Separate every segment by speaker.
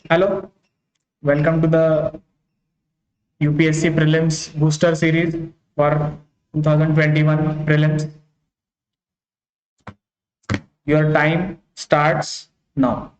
Speaker 1: Hello, welcome to the UPSC Prelims Booster Series for 2021 Prelims. Your time starts now.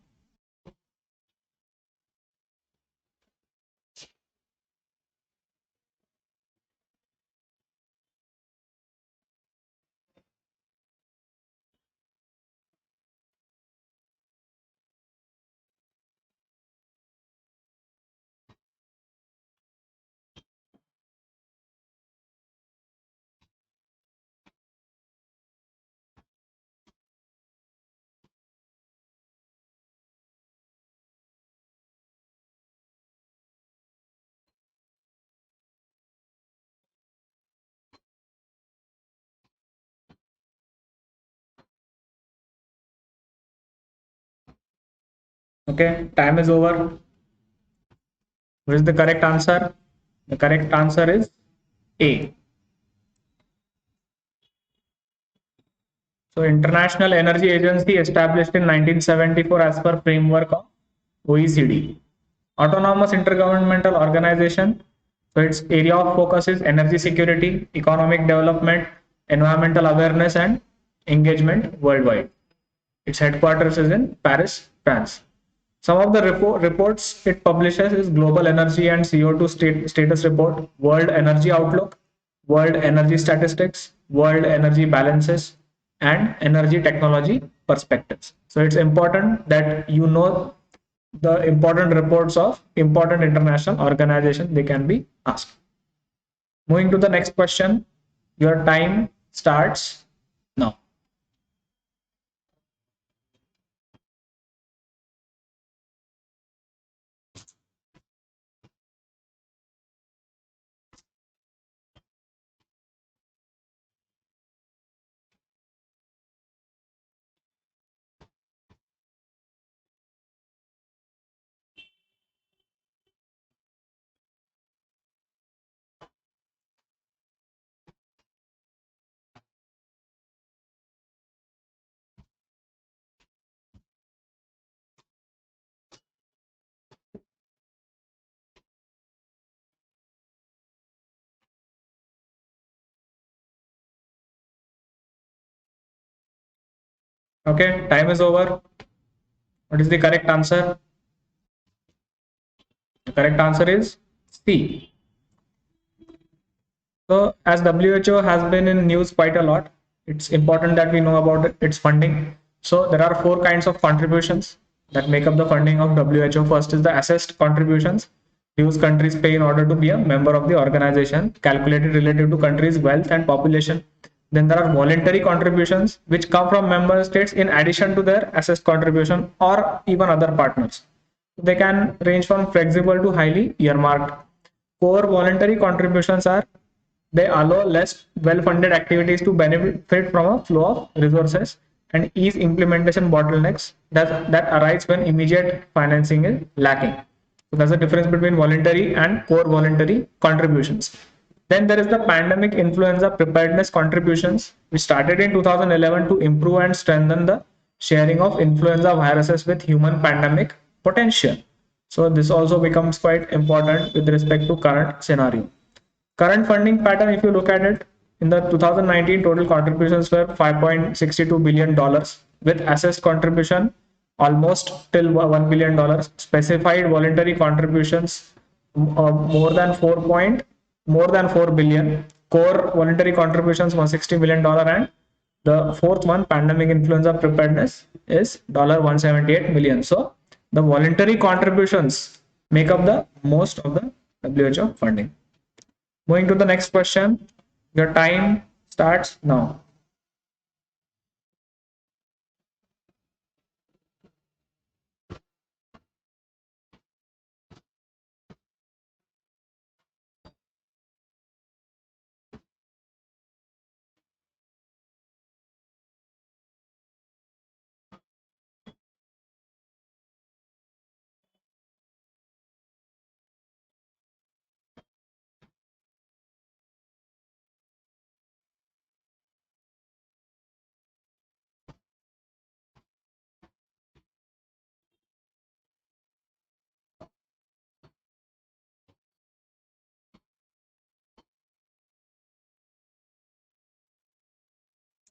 Speaker 1: Okay, time is over. What is the correct answer? The correct answer is A. So, International Energy Agency established in 1974 as per framework of OECD. Autonomous Intergovernmental Organization. So, its area of focus is energy security, economic development, environmental awareness, and engagement worldwide. Its headquarters is in Paris, France. Some of the reports it publishes is Global Energy and CO2 Status Report, World Energy Outlook, World Energy Statistics, World Energy Balances, and Energy Technology Perspectives. So it's important that you know the important reports of important international organizations they can be asked. Moving to the next question, your time starts now. Okay, time is over. What is the correct answer? The correct answer is C. So, as WHO has been in news quite a lot, it's important that we know about its funding. So, there are four kinds of contributions that make up the funding of WHO. First is the assessed contributions. These countries pay in order to be a member of the organization, calculated relative to countries' wealth and population. Then there are voluntary contributions, which come from member states in addition to their assessed contribution or even other partners. They can range from flexible to highly earmarked. Core voluntary contributions are they allow less well-funded activities to benefit from a flow of resources and ease implementation bottlenecks that arise when immediate financing is lacking. So that's the difference between voluntary and core voluntary contributions. Then there is the pandemic influenza preparedness contributions, which started in 2011 to improve and strengthen the sharing of influenza viruses with human pandemic potential. So this also becomes quite important with respect to current scenario. Current funding pattern, if you look at it, in the 2019 total contributions were $5.62 billion dollars, with assessed contribution almost till $1 billion dollars, specified voluntary contributions more than 4 billion, core voluntary contributions $160 million, and the fourth one, pandemic influenza preparedness, is $178 million. So the voluntary contributions make up the most of the WHO funding. Moving to the next question. Your time starts now.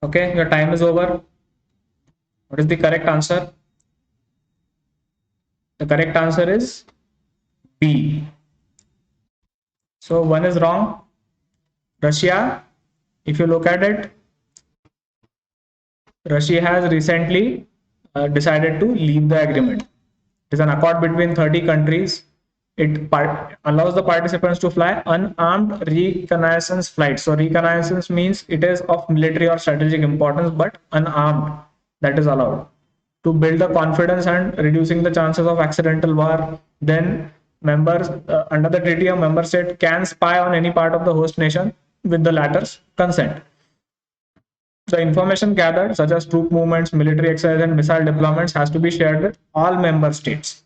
Speaker 1: Okay, your time is over. What is the correct answer? The correct answer is B. So one is wrong. Russia, if you look at it, Russia has recently decided to leave the agreement. It is an accord between 30 countries. It allows the participants to fly unarmed reconnaissance flights. So reconnaissance means it is of military or strategic importance, but unarmed. That is allowed to build the confidence and reducing the chances of accidental war. Then members under the treaty, a member state can spy on any part of the host nation with the latter's consent. The information gathered, such as troop movements, military exercises, and missile deployments, has to be shared with all member states.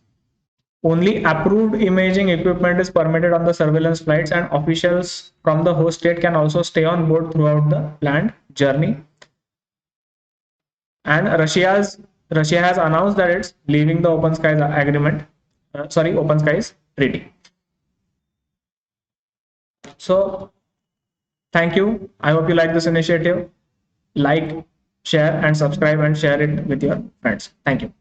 Speaker 1: Only approved imaging equipment is permitted on the surveillance flights, and officials from the host state can also stay on board throughout the planned journey. And Russia has announced that it's leaving the Open Skies Agreement, Open Skies Treaty. So, thank you. I hope you like this initiative. Like, share, and subscribe, and share it with your friends. Thank you.